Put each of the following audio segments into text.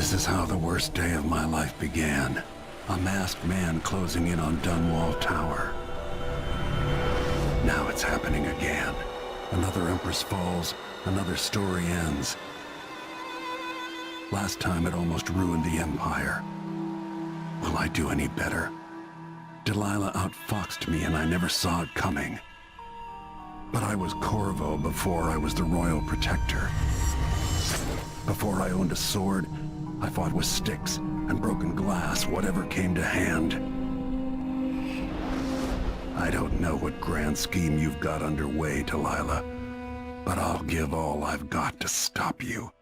This is how the worst day of my life began. A masked man closing in on Dunwall Tower. Now it's happening again. Another Empress falls, another story ends. Last time it almost ruined the Empire. Will I do any better? Delilah outfoxed me and I never saw it coming. But I was Corvo before I was the Royal Protector. Before I owned a sword, I fought with sticks and broken glass, whatever came to hand. I don't know what grand scheme you've got underway, Delilah, but I'll give all I've got to stop you.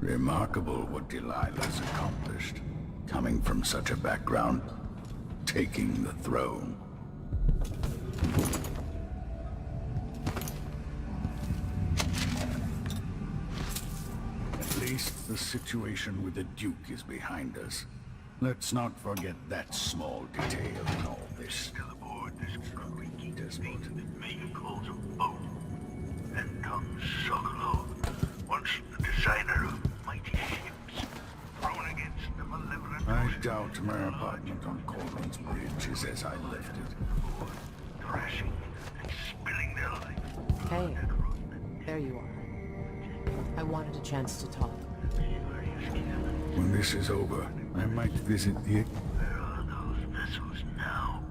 Remarkable what Delilah's accomplished. Coming from such a background, taking the throne. At least the situation with the Duke is behind us. Let's not forget that small detail in all this. To the board, this grumpy geek speaks that Megan calls a boat, and comes Sokolo, once the designer of mighty ships, thrown against the malevolent... I doubt my apartment on Corwin's Bridge is as I left it. Crashing and spilling their life. Hey, there you are. I wanted a chance to talk. When this is over, I might visit the... Where are those vessels now?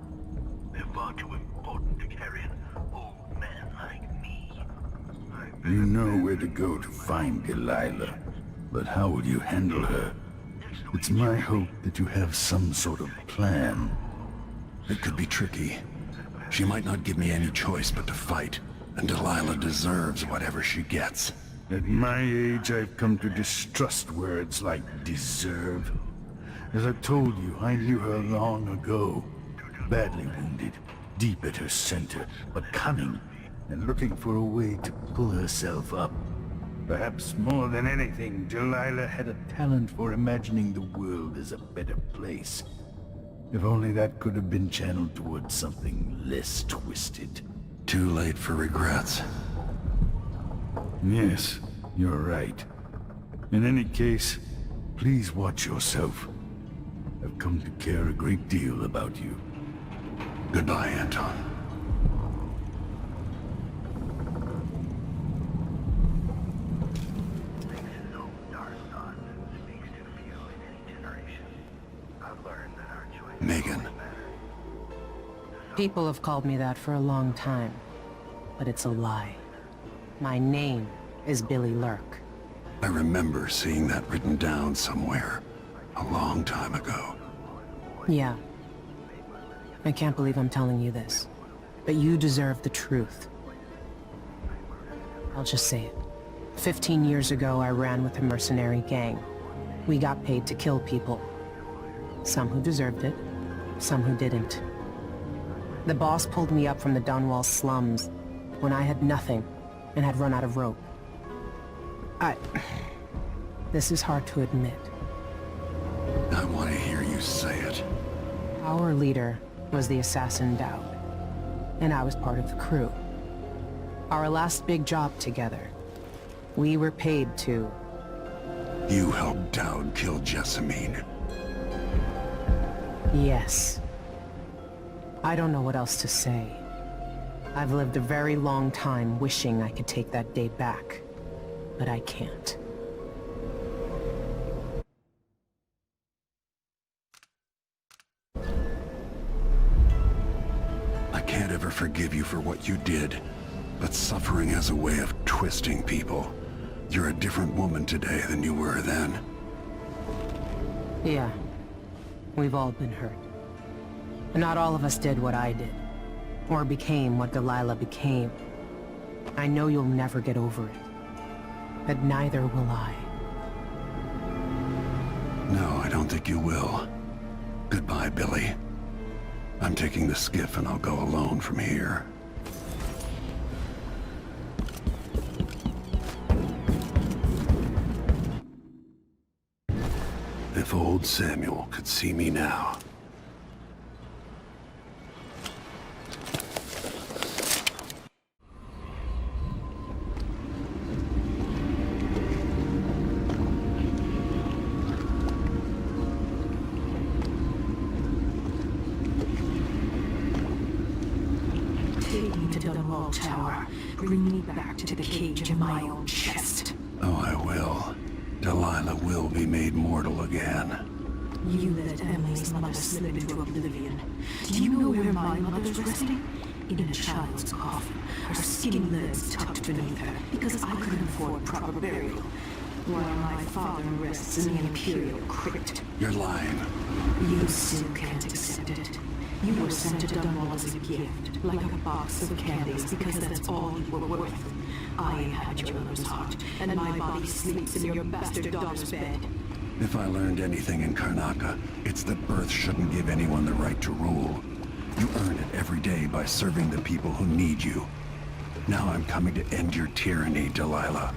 They're far too important to carry an old man like me. You know where to go to find Delilah, but how will you handle her? It's my hope that you have some sort of plan. It could be tricky. She might not give me any choice but to fight, and Delilah deserves whatever she gets. At my age, I've come to distrust words like deserve. As I've told you, I knew her long ago. Badly wounded, deep at her center, but cunning, and looking for a way to pull herself up. Perhaps more than anything, Delilah had a talent for imagining the world as a better place. If only that could have been channeled towards something less twisted. Too late for regrets. Yes, you're right. In any case, please watch yourself. I've come to care a great deal about you. Goodbye, Anton. Megan. People have called me that for a long time, but it's a lie. My name is Billy Lurk. I remember seeing that written down somewhere, a long time ago. Yeah. I can't believe I'm telling you this, but you deserve the truth. I'll just say it. 15 years ago, I ran with a mercenary gang. We got paid to kill people. Some who deserved it, some who didn't. The boss pulled me up from the Dunwall slums when I had nothing and had run out of rope. This is hard to admit. I want to hear you say it. Our leader was the assassin Dowd, and I was part of the crew. Our last big job together, We were paid to. You helped Dowd kill Jessamine. Yes. I don't know what else to say. I've lived a very long time wishing I could take that day back, but I can't. I can't ever forgive you for what you did, but suffering has a way of twisting people. You're a different woman today than you were then. Yeah. We've all been hurt. And not all of us did what I did. Or became what Delilah became. I know you'll never get over it. But neither will I. No, I don't think you will. Goodbye, Billy. I'm taking the skiff and I'll go alone from here. If old Samuel could see me now. Take me to the wall tower. Bring me back to the cage in my own chest. Oh, I will. Delilah will be made mortal again. You let Emily's mother slip into oblivion. Do you know where my mother's resting? In a child's coffin, her skinny legs tucked beneath her, because I couldn't afford proper burial. While my father rests in the Imperial crypt. You're lying. You still can't accept it. You were sent to Dunwall as a gift, like a box of candies, because that's all you were worth. I inhabit your mother's heart, and my body sleeps in your bastard daughter's bed. If I learned anything in Karnaca, it's that birth shouldn't give anyone the right to rule. You earn it every day by serving the people who need you. Now I'm coming to end your tyranny, Delilah.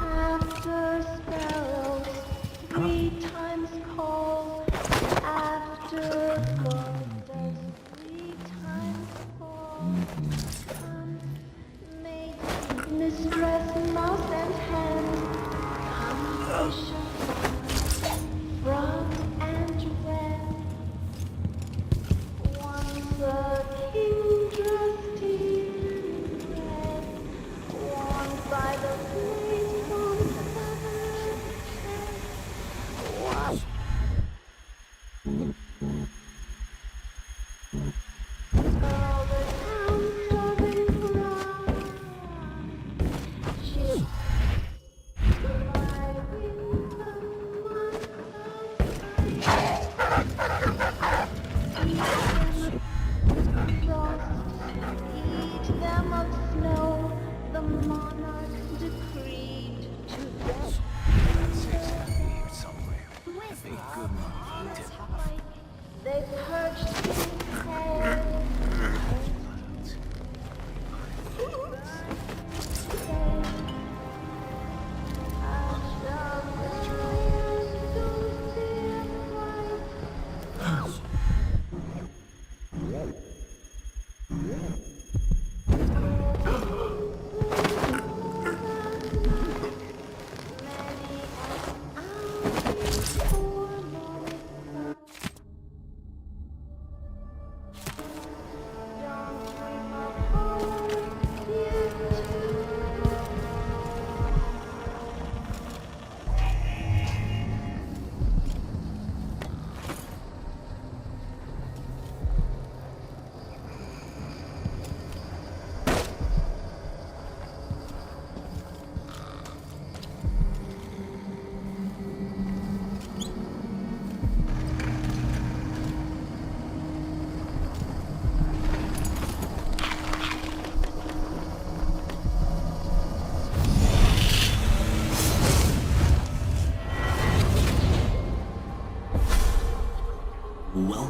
After sparrows 3 times call, after goddess 3 times fall, come, maid, mistress, mouse and hand, come, bishop, broad and red. Once a king dressed in red, worn by the faithful feathered head. All the towns of England, she my window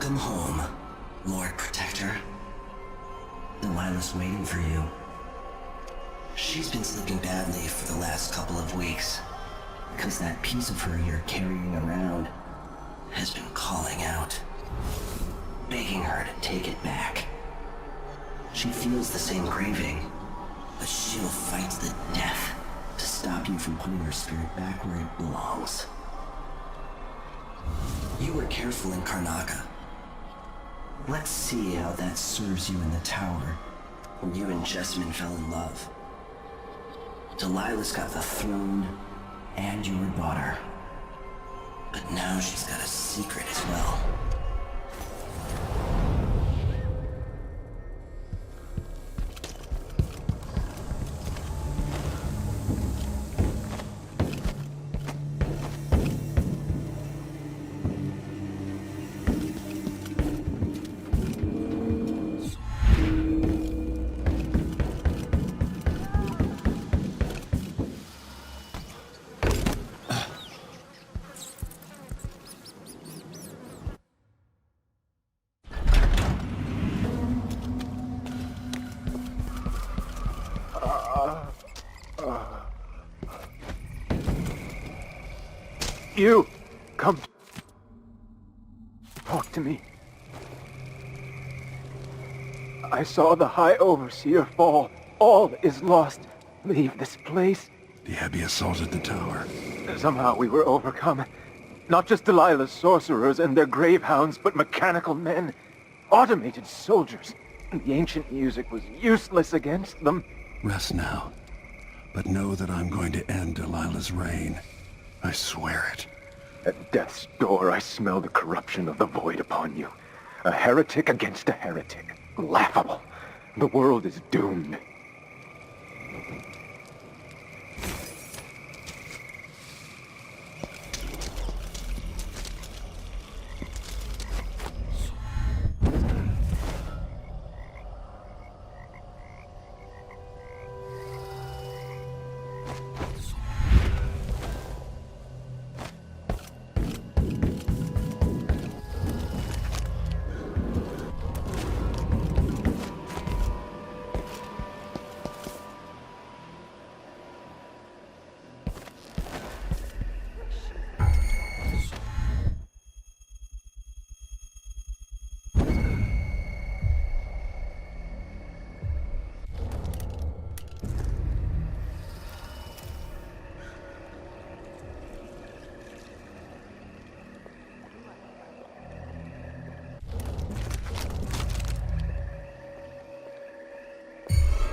Welcome home, Lord Protector. Delilah's waiting for you. She's been sleeping badly for the last couple of weeks, because that piece of her you're carrying around has been calling out, begging her to take it back. She feels the same craving, but she'll fight to the death to stop you from putting your spirit back where it belongs. You were careful in Karnaca. Let's see how that serves you in the tower, where you and Jessamine fell in love. Delilah's got the throne and your daughter. But now she's got a secret as well. You! Come. Talk to me. I saw the High Overseer fall. All is lost. Leave this place. The Abbey assaulted the tower. Somehow we were overcome. Not just Delilah's sorcerers and their gravehounds, but mechanical men. Automated soldiers. The ancient music was useless against them. Rest now. But know that I'm going to end Delilah's reign. I swear it. At death's door, I smell the corruption of the void upon you. A heretic against a heretic. Laughable. The world is doomed.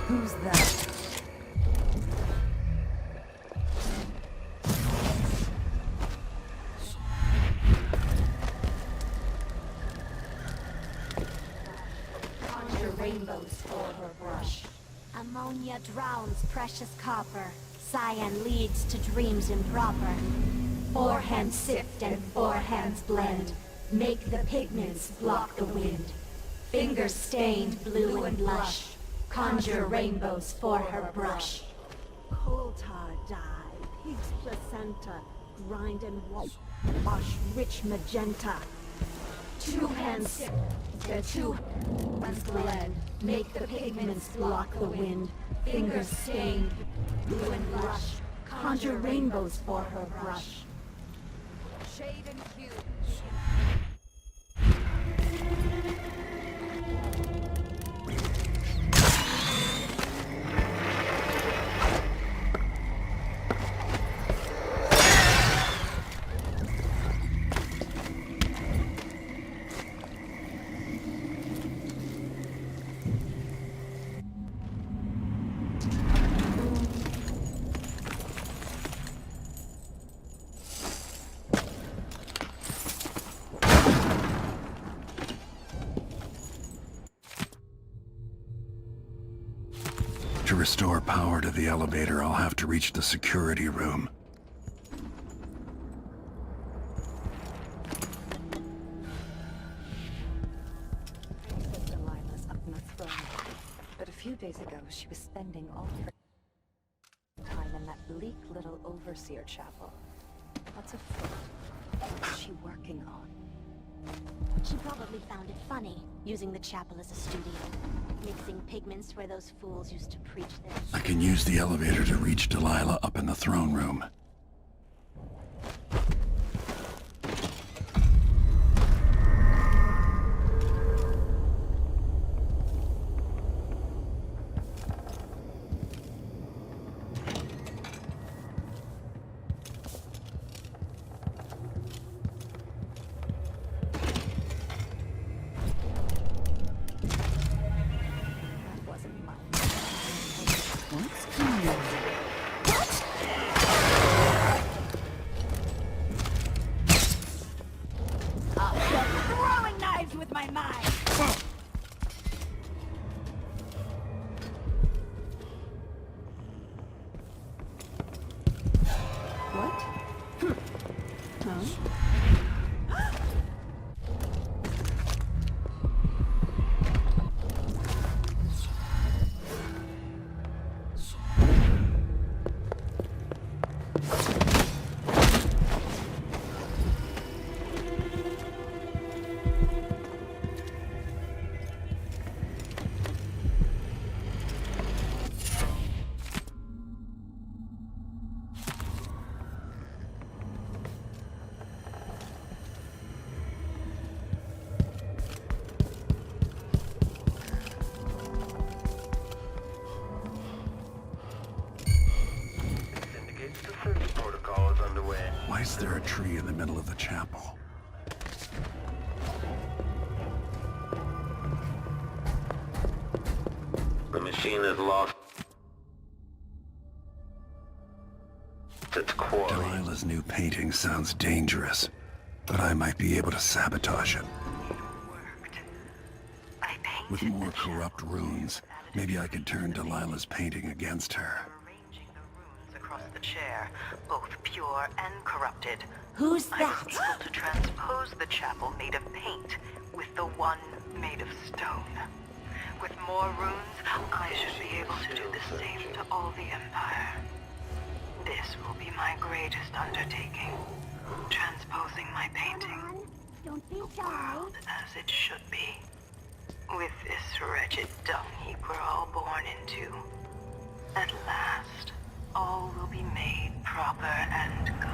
Who's that? Conjure rainbows for her brush. Ammonia drowns precious copper. Cyan leads to dreams improper. Four hands sift and four hands blend. Make the pigments block the wind. Fingers stained blue and lush. Conjure rainbows for her brush. Coal tar dye, pig's placenta, grind and wash rich magenta. Two hands sip, the two hands blend. Make the pigments block the wind. Fingers stained blue and lush. Conjure rainbows for her brush. Shade and hue. To restore power to the elevator, I'll have to reach the security room. Princess Delilah's up on the throne, but a few days ago she was spending all her time in that bleak little overseer chapel. What's afoot? What is she working on? She probably found it funny, using the chapel as a studio. Mixing pigments where those fools used to preach their... I can use the elevator to reach Delilah up in the throne room. That wasn't mine. Throwing knives with my mind! What? Huh? Indicates the search protocol is underway. Why is there a tree in the middle of the chapel? The machine has lost its quarry. Delilah's new painting sounds dangerous, but I might be able to sabotage it. With more corrupt runes, maybe I could turn Delilah's painting against her. Arranging the runes across the chair, both pure and corrupted. Who's I that? was able to transpose the chapel made of paint with the one made of stone. With more runes, I should be able to do the same to all the Empire. This will be my greatest undertaking. Transposing my painting. Don't be The shy. world as it should be. With this wretched dung heap we're all born into. At last, all will be made proper and good.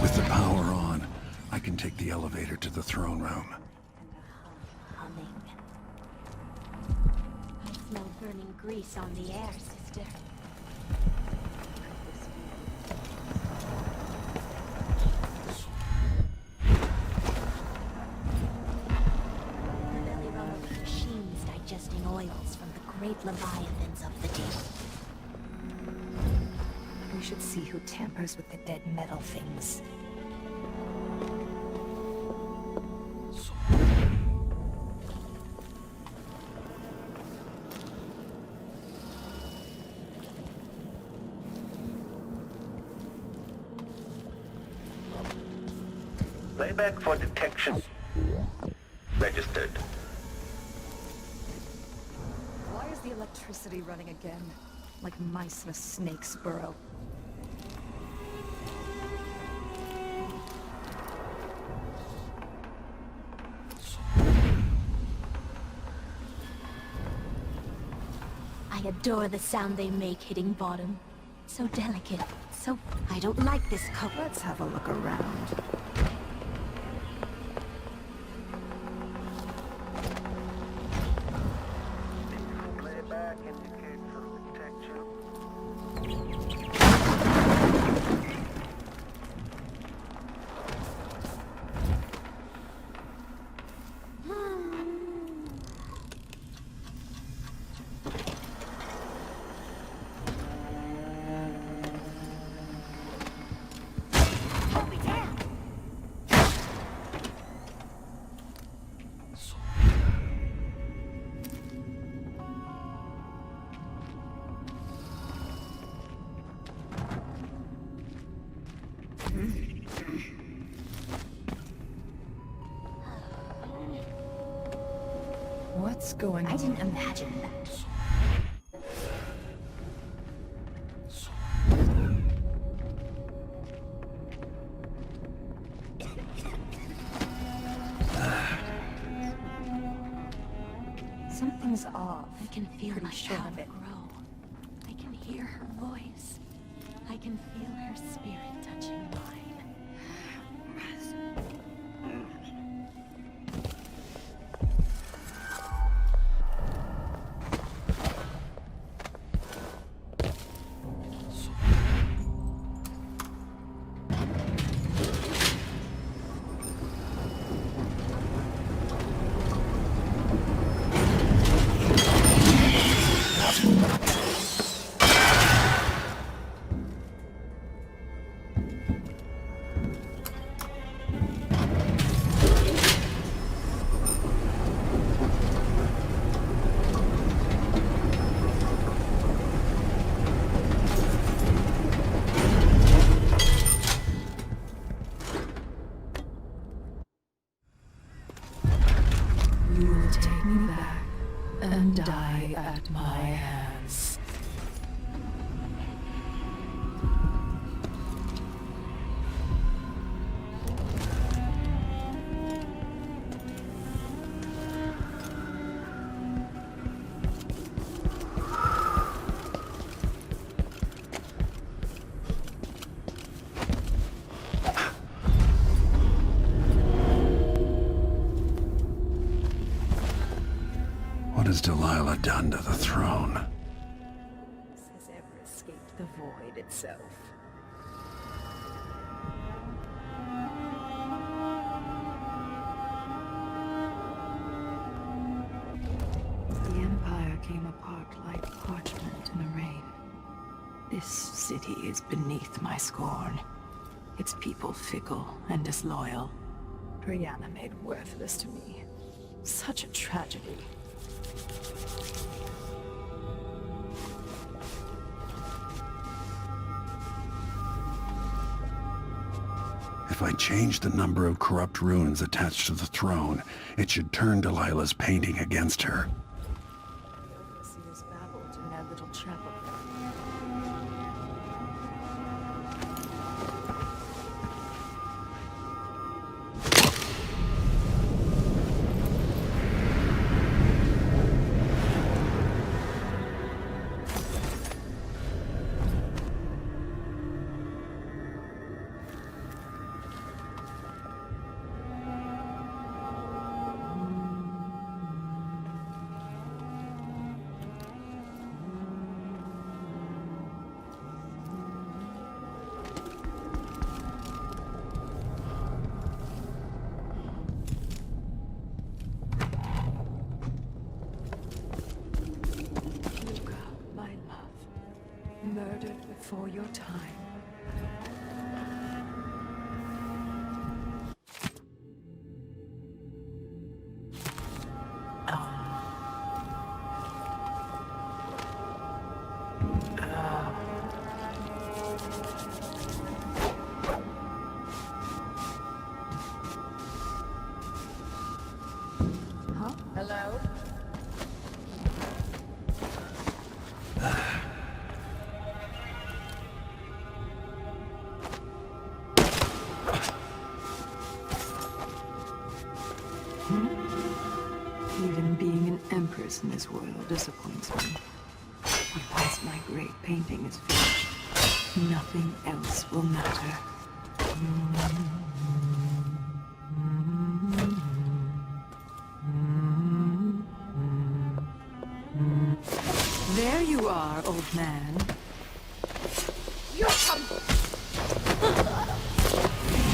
With the power on, I can take the elevator to the throne room. Humming. I smell burning grease on the air, sister. The belly run of machines digesting oils from the great leviathans of the deep. We should see who tampers with the dead metal things. Playback for detection. Registered. Why is the electricity running again? Like mice in a snake's burrow. adore the sound they make hitting bottom. So delicate. So... I don't like this coat. Let's have a look around. Playback indicate for protection. What's going on? I didn't imagine that. Something's off. I can feel Pretty my sure power of it. grow. I can hear her voice. I can feel her spirit touching mine. You will take me back and die at my hands. What has Delilah done to the throne? Has ever escaped the void itself. The Empire came apart like parchment in a rain. This city is beneath my scorn. Its people fickle and disloyal. Brianna made worthless to me. Such a tragedy. If I change the number of corrupt runes attached to the throne, it should turn Delilah's painting against her. The overseers babbled in their little chapel. My love, murdered before your time. Huh? Hello? Even being an Empress in this world disappoints me. Once my great painting is finished, nothing else will matter. There you are, old man. You come.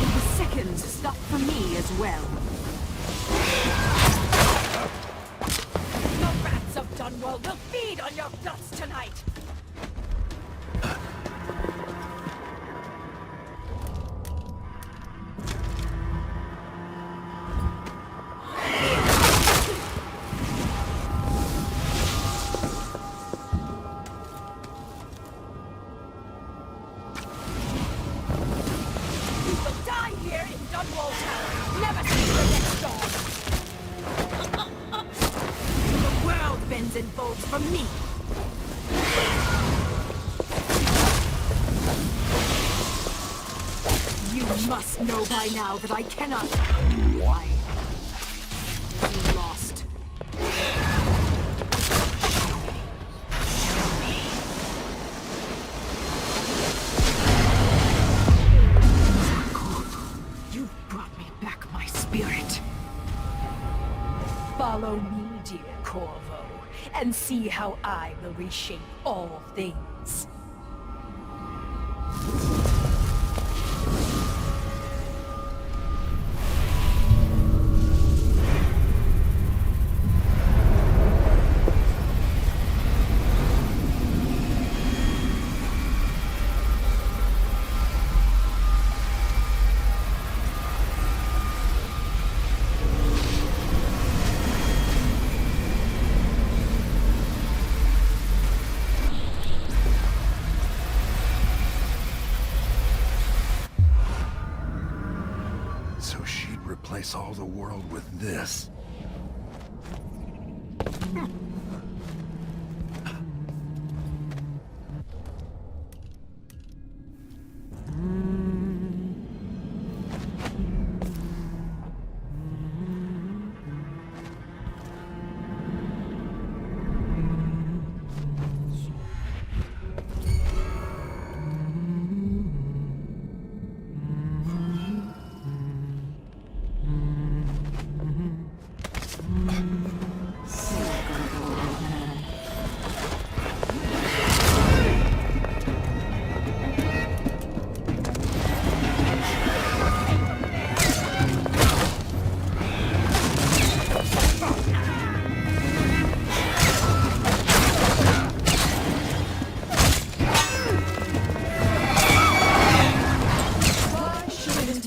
The seconds stop for me as well. The rats of Dunwall will feed on your guts tonight. And bolts from me. You must know by now that I cannot. Why? You lost. You brought me back my spirit. Follow me, dear Corvo, and see how I will reshape all things. So she'd replace all the world with this.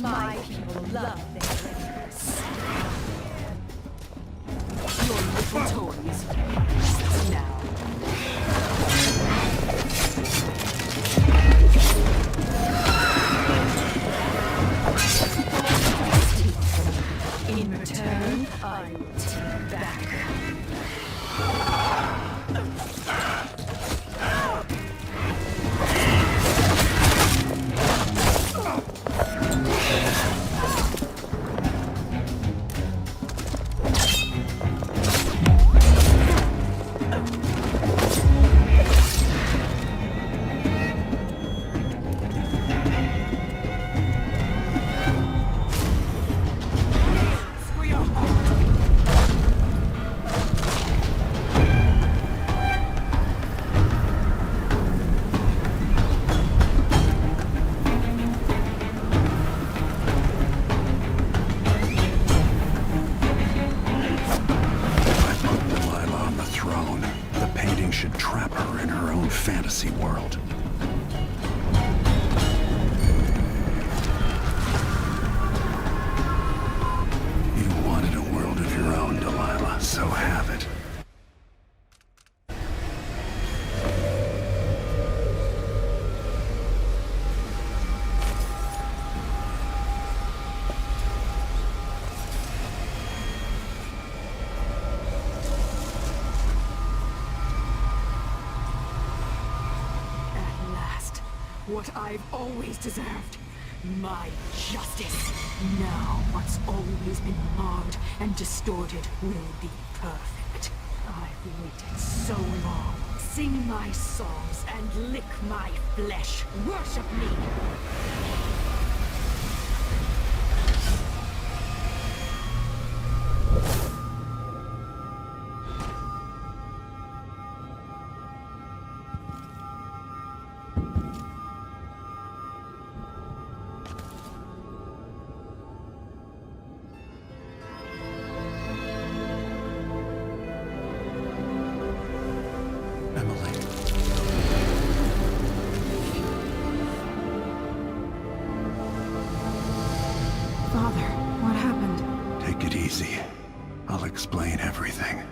My people love their Empress. Your little toys. Now. In return, I will take back. Should trap her in her own fantasy world. You wanted a world of your own, Delilah, so have it. What I've always deserved. My justice. Now what's always been marred and distorted will be perfect. I've waited so long. Sing my songs and lick my flesh. Worship me! Father, what happened? Take it easy. I'll explain everything.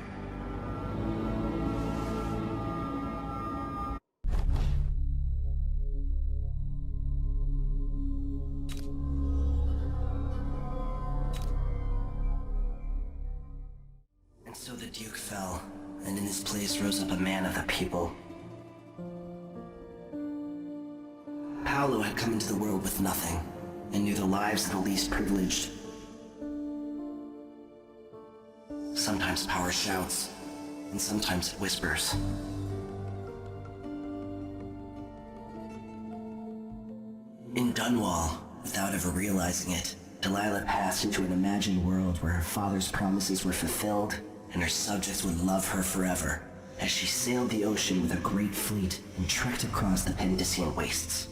And so the Duke fell, and in his place rose up a man of the people. Paolo had come into the world with nothing, and knew the lives of the least privileged. Sometimes power shouts, and sometimes it whispers. In Dunwall, without ever realizing it, Delilah passed into an imagined world where her father's promises were fulfilled, and her subjects would love her forever, as she sailed the ocean with a great fleet and trekked across the Pendician wastes.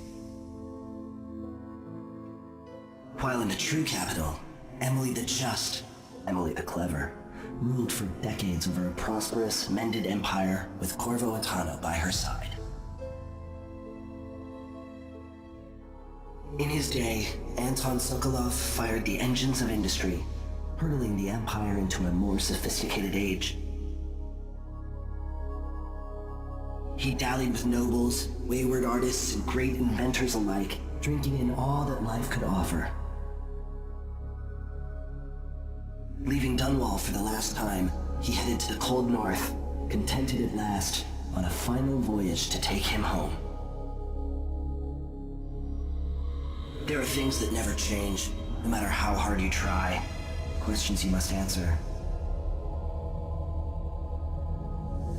While in the true capital, Emily the Just, Emily the Clever, ruled for decades over a prosperous, mended empire with Corvo Attano by her side. In his day, Anton Sokolov fired the engines of industry, hurtling the empire into a more sophisticated age. He dallied with nobles, wayward artists, and great inventors alike, drinking in all that life could offer. Leaving Dunwall for the last time, he headed to the cold north, contented at last, on a final voyage to take him home. There are things that never change, no matter how hard you try. Questions you must answer.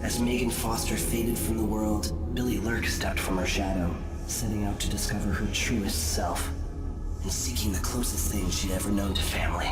As Megan Foster faded from the world, Billy Lurk stepped from her shadow, setting out to discover her truest self, and seeking the closest thing she'd ever known to family.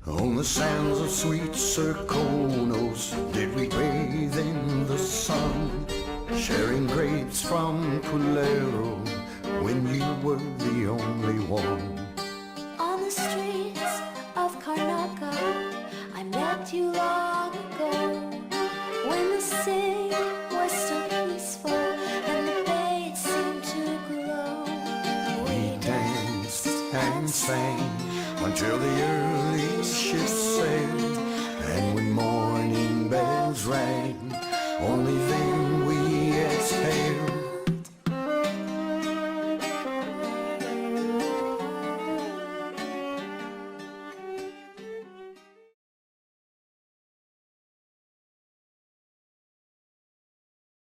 On the sands of sweet Serkonos did we bathe in the sun, sharing grapes from Culero when you were the only one. On the streets of Karnaca, I met you long ago, when the sea was so peaceful and the bay seemed to glow. We danced and sang until the early ships sailed, and when morning bells rang, only